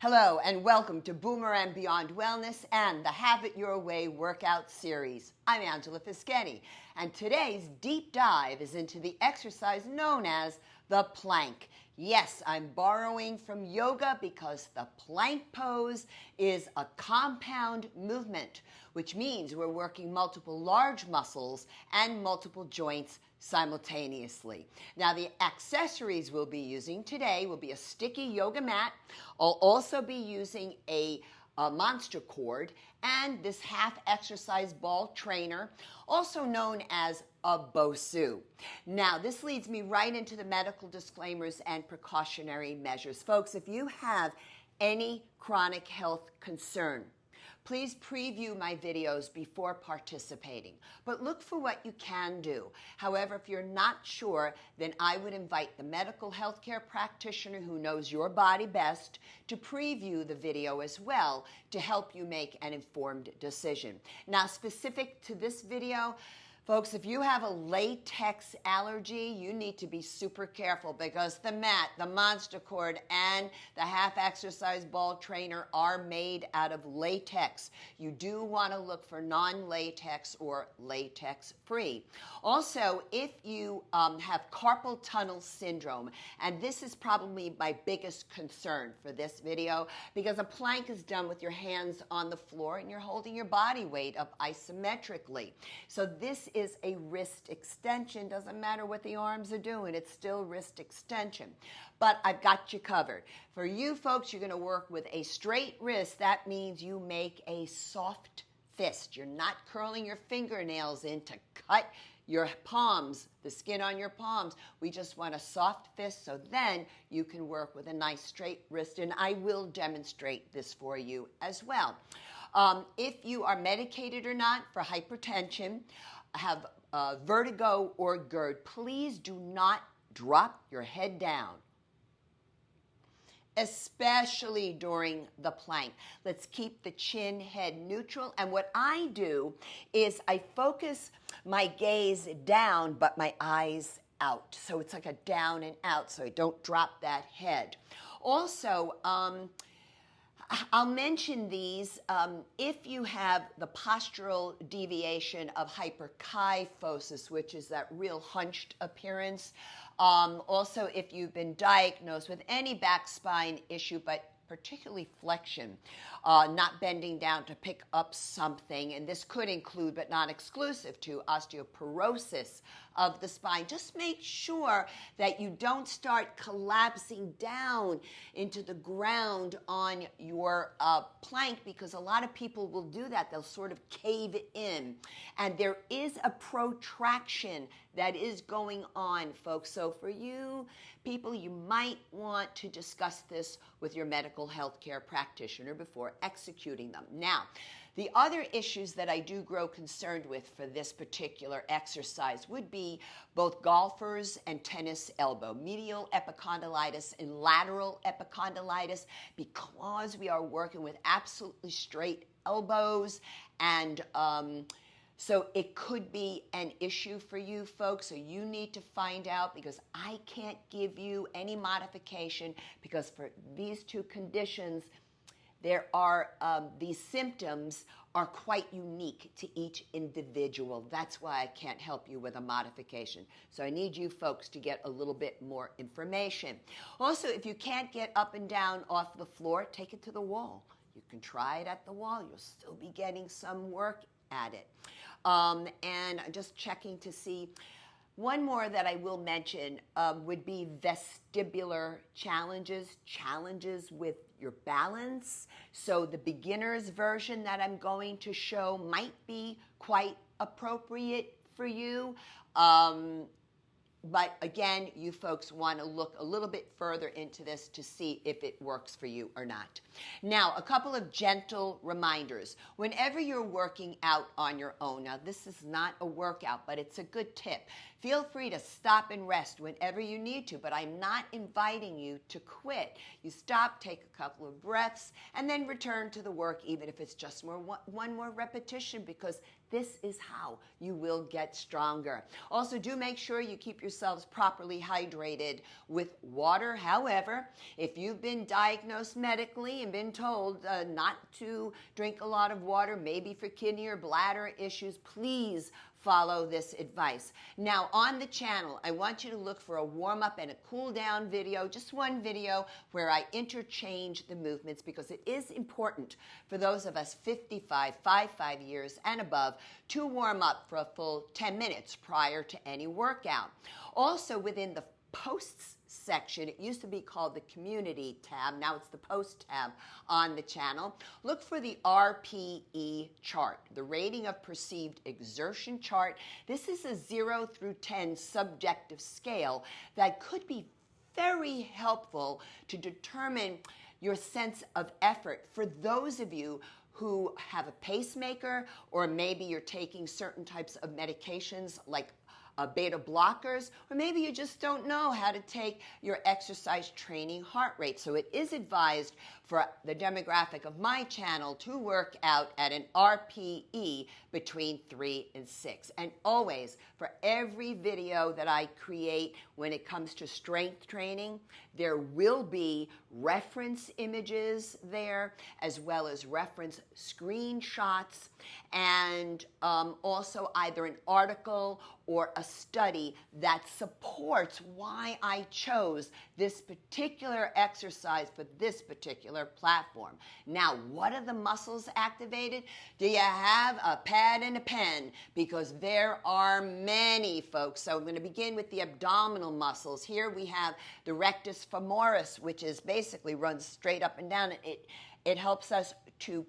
Hello and welcome to Boomerang Beyond Wellness and the Have It Your Way workout series. I'm Angelafischetti, and today's deep dive is into the exercise known as the plank. Yes, I'm borrowing from yoga because the plank pose is a compound movement, which means we're working multiple large muscles and multiple joints simultaneously. Now, the accessories we'll be using today will be a sticky yoga mat. I'll also be using a monster cord and this half exercise ball trainer, also known as a Bosu. Now, this leads me right into the medical disclaimers and precautionary measures. Folks, if you have any chronic health concern, please preview my videos before participating, but look for what you can do. However, if you're not sure, then I would invite the medical healthcare practitioner who knows your body best to preview the video as well to help you make an informed decision. Now, specific to this video, folks, if you have a latex allergy, you need to be super careful because the mat, the monster cord, and the half exercise ball trainer are made out of latex. You do want to look for non-latex or latex-free. Also, if you have carpal tunnel syndrome, and this is probably my biggest concern for this video because a plank is done with your hands on the floor and you're holding your body weight up isometrically. So this is a wrist extension. Doesn't matter what the arms are doing, it's still wrist extension. But I've got you covered. For you folks, you're going to work with a straight wrist. That means you make a soft fist. You're not curling your fingernails in to cut your palms, the skin on your palms. We just want a soft fist so then you can work with a nice straight wrist, and I will demonstrate this for you as well. If you are medicated or not for hypertension, have vertigo or GERD, please do not drop your head down, especially during the plank. Let's keep the chin head neutral. And what I do is I focus my gaze down, but my eyes out. So it's like a down and out, so I don't drop that head. Also, I'll mention these if you have the postural deviation of hyperkyphosis, which is that real hunched appearance. Also, if you've been diagnosed with any back spine issue, but particularly flexion, not bending down to pick up something, and this could include but not exclusive to osteoporosis of the spine. Just make sure that you don't start collapsing down into the ground on your plank, because a lot of people will do that. They'll sort of cave it in, and there is a protraction that is going on, folks. So for you people, you might want to discuss this with your medical health care practitioner before executing them. Now, the other issues that I do grow concerned with for this particular exercise would be both golfers and tennis elbow, medial epicondylitis and lateral epicondylitis, because we are working with absolutely straight elbows, and so it could be an issue for you folks. So you need to find out, because I can't give you any modification, because for these two conditions, there are these symptoms are quite unique to each individual. That's why I can't help you with a modification. So I need you folks to get a little bit more information. Also, if you can't get up and down off the floor, take it to the wall. You can try it at the wall. You'll still be getting some work at it. And I'm just checking to see. One more that I will mention would be vestibular challenges with your balance. So the beginner's version that I'm going to show might be quite appropriate for you. But again, you folks want to look a little bit further into this to see if it works for you or not. Now, a couple of gentle reminders. Whenever you're working out on your own, now this is not a workout, but it's a good tip. Feel free to stop and rest whenever you need to, but I'm not inviting you to quit. You stop, take a couple of breaths, and then return to the work, even if it's just one more repetition, because this is how you will get stronger. Also, do make sure you keep yourselves properly hydrated with water. However, if you've been diagnosed medically and been told not to drink a lot of water, maybe for kidney or bladder issues, please follow this advice. Now on the channel, I want you to look for a warm-up and a cool-down video, just one video where I interchange the movements, because it is important for those of us 55 years and above to warm up for a full 10 minutes prior to any workout. Also, within the posts section, it used to be called the community tab, now it's the post tab on the channel. Look for the RPE chart, the rating of perceived exertion chart. This is a 0 through 10 subjective scale that could be very helpful to determine your sense of effort for those of you who have a pacemaker, or maybe you're taking certain types of medications like beta blockers, or maybe you just don't know how to take your exercise training heart rate. So it is advised for the demographic of my channel to work out at an RPE between 3 and 6. And always, for every video that I create when it comes to strength training, there will be reference images there, as well as reference screenshots, and also either an article or a study that supports why I chose this particular exercise for this particular platform. Now, what are the muscles activated? Do you have a pad and a pen? Because there are many, folks. So I'm going to begin with the abdominal muscles. Here we have the rectus femoris, which is basically runs straight up and down. It helps us to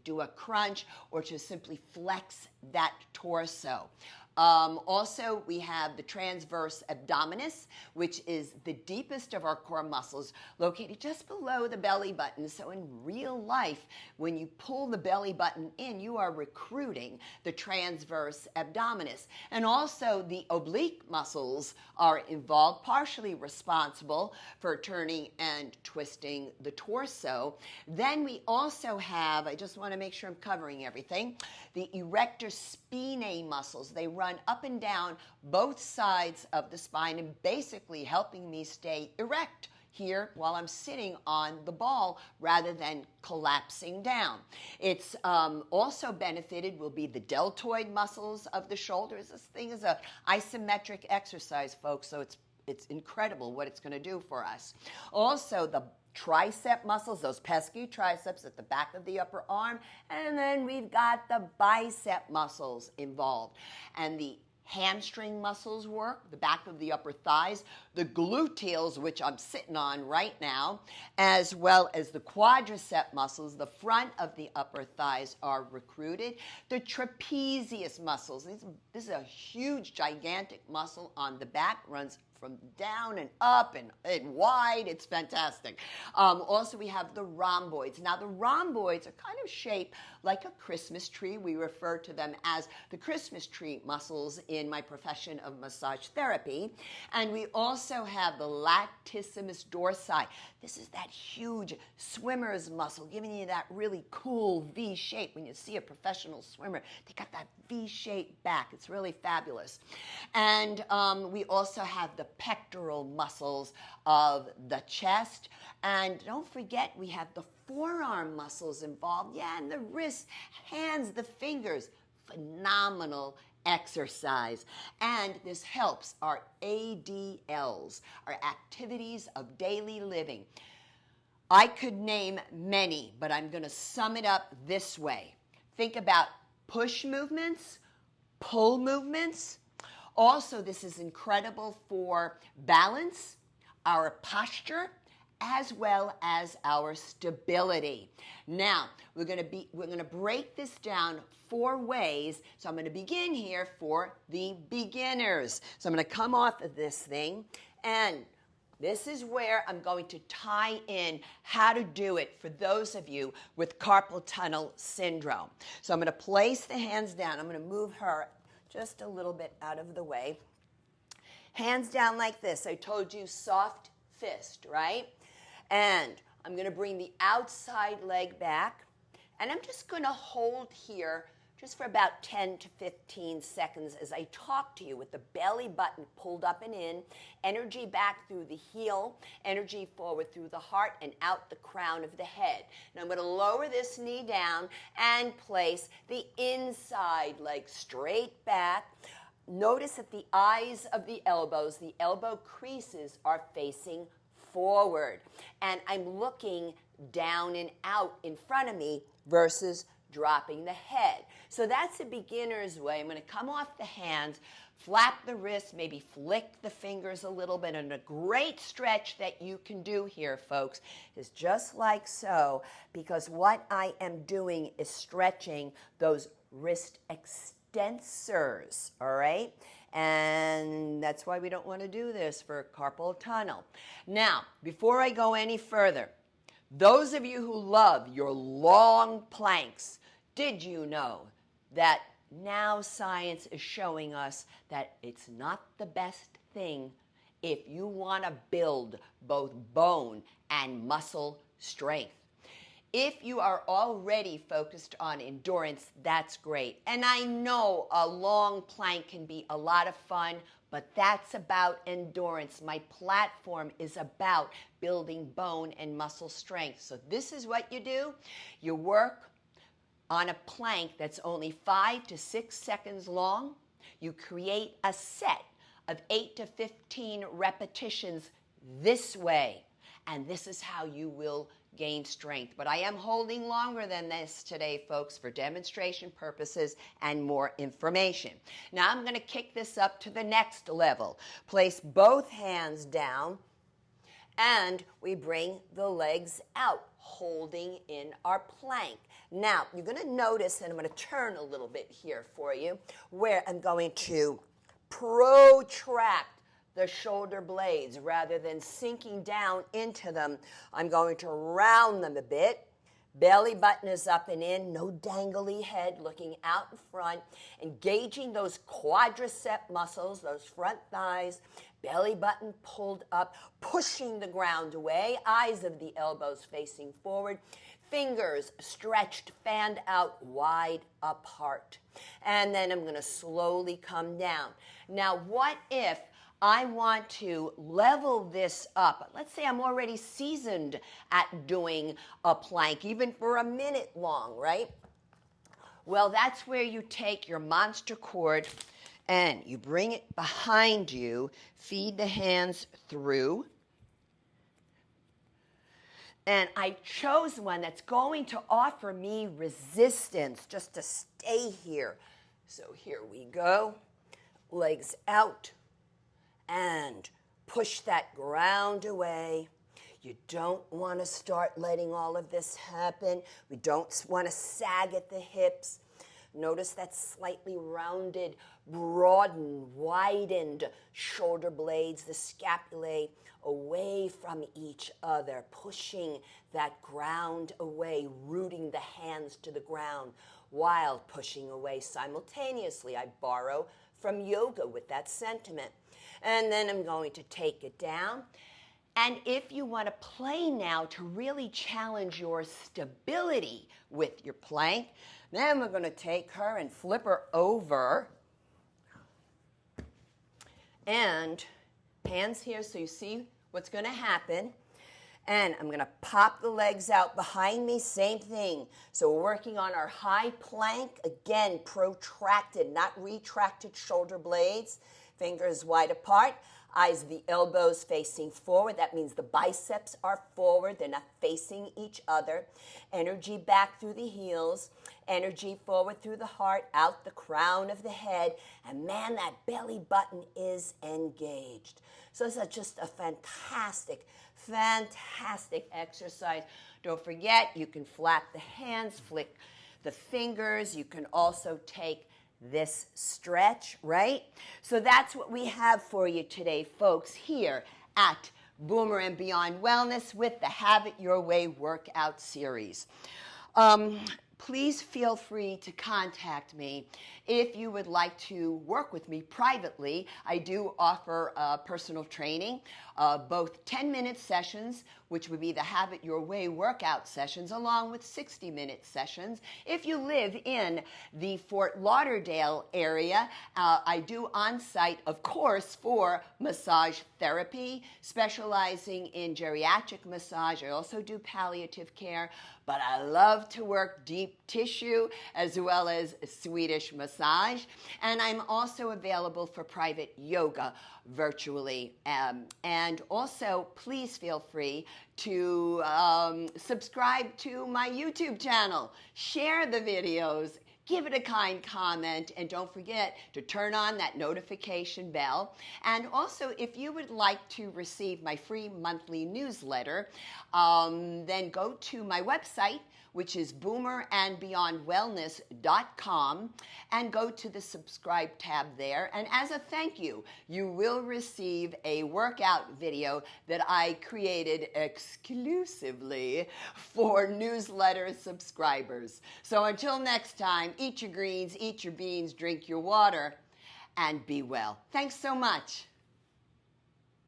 do a crunch or to simply flex that torso. Also, we have the transverse abdominis, which is the deepest of our core muscles, located just below the belly button. So in real life, when you pull the belly button in, you are recruiting the transverse abdominis. And also the oblique muscles are involved, partially responsible for turning and twisting the torso. Then we also have, I just want to make sure I'm covering everything, the erector spinae muscles. They run up and down both sides of the spine and basically helping me stay erect here while I'm sitting on the ball rather than collapsing down. It's also benefited will be the deltoid muscles of the shoulders. This thing is an isometric exercise, folks, so it's incredible what it's going to do for us. Also, the tricep muscles, those pesky triceps at the back of the upper arm, and then we've got the bicep muscles involved. And the hamstring muscles work, the back of the upper thighs, the gluteals, which I'm sitting on right now, as well as the quadricep muscles, the front of the upper thighs are recruited. The trapezius muscles, this is a huge, gigantic muscle on the back, runs from down and up and wide. It's fantastic. Also, we have the rhomboids. Now, the rhomboids are kind of shaped like a Christmas tree. We refer to them as the Christmas tree muscles in my profession of massage therapy. And we also have the latissimus dorsi. This is that huge swimmer's muscle, giving you that really cool V shape. When you see a professional swimmer, they got that V-shaped back. It's really fabulous. And we also have the pectoral muscles of the chest. And don't forget, we have the forearm muscles involved. Yeah, and the wrists, hands, the fingers. Phenomenal exercise. And this helps our ADLs, our activities of daily living. I could name many, but I'm going to sum it up this way. Think about push movements, pull movements. Also, this is incredible for balance, our posture, as well as our stability. Now, we're going to break this down 4 ways. So I'm going to begin here for the beginners. So I'm going to come off of this thing, and this is where I'm going to tie in how to do it for those of you with carpal tunnel syndrome. So I'm going to place the hands down. I'm going to move her just a little bit out of the way. Hands down like this. I told you soft fist, right? And I'm going to bring the outside leg back, and I'm just going to hold here just for about 10 to 15 seconds as I talk to you with the belly button pulled up and in, energy back through the heel, energy forward through the heart and out the crown of the head. Now I'm going to lower this knee down and place the inside leg straight back. Notice that the eyes of the elbows, the elbow creases are facing forward. And I'm looking down and out in front of me versus dropping the head. So that's a beginner's way. I'm going to come off the hands, flap the wrists, maybe flick the fingers a little bit. And a great stretch that you can do here, folks, is just like so, because what I am doing is stretching those wrist extensors, all right? And that's why we don't want to do this for carpal tunnel. Now, before I go any further, those of you who love your long planks, did you know that now science is showing us that it's not the best thing if you want to build both bone and muscle strength? If you are already focused on endurance, that's great. And I know a long plank can be a lot of fun, but that's about endurance. My platform is about building bone and muscle strength. So this is what you do. You work on a plank that's only 5 to 6 seconds long. You create a set of 8 to 15 repetitions this way. And this is how you will gain strength. But I am holding longer than this today, folks, for demonstration purposes and more information. Now I'm going to kick this up to the next level. Place both hands down, and we bring the legs out, holding in our plank. Now, you're going to notice, and I'm going to turn a little bit here for you, where I'm going to protract the shoulder blades. Rather than sinking down into them, I'm going to round them a bit. Belly button is up and in, no dangly head, looking out in front, engaging those quadricep muscles, those front thighs, belly button pulled up, pushing the ground away, eyes of the elbows facing forward, fingers stretched, fanned out, wide apart. And then I'm going to slowly come down. Now, what if I want to level this up? Let's say I'm already seasoned at doing a plank, even for a minute long, right? Well, that's where you take your monster cord and you bring it behind you, feed the hands through. And I chose one that's going to offer me resistance just to stay here. So here we go. Legs out. And push that ground away. You don't want to start letting all of this happen. We don't want to sag at the hips. Notice that slightly rounded, broadened, widened shoulder blades, the scapulae away from each other, pushing that ground away, rooting the hands to the ground while pushing away simultaneously. I borrow from yoga with that sentiment. And then I'm going to take it down. And if you want to play now to really challenge your stability with your plank, then we're going to take her and flip her over. And hands here so you see what's going to happen. And I'm going to pop the legs out behind me, same thing. So we're working on our high plank, again, protracted, not retracted shoulder blades. Fingers wide apart, eyes of the elbows facing forward. That means the biceps are forward. They're not facing each other. Energy back through the heels. Energy forward through the heart, out the crown of the head. And man, that belly button is engaged. So this is just a fantastic, fantastic exercise. Don't forget, you can flap the hands, flick the fingers. You can also take this stretch, right? So that's what we have for you today, folks, here at Boomer and Beyond Wellness with the Have It Your Way workout series. Please feel free to contact me if you would like to work with me privately. I do offer personal training, both 10-minute sessions which would be the Have It Your Way workout sessions, along with 60-minute sessions. If you live in the Fort Lauderdale area, I do on-site, of course, for massage therapy, specializing in geriatric massage. I also do palliative care, but I love to work deep tissue as well as Swedish massage. And I'm also available for private yoga virtually. And also, please feel free to subscribe to my YouTube channel. Share the videos. Give it a kind comment, and don't forget to turn on that notification bell. And also, if you would like to receive my free monthly newsletter, then go to my website, which is boomerandbeyondwellness.com, and go to the subscribe tab there. And as a thank you, you will receive a workout video that I created exclusively for newsletter subscribers. So until next time, eat your greens, eat your beans, drink your water, and be well. Thanks so much.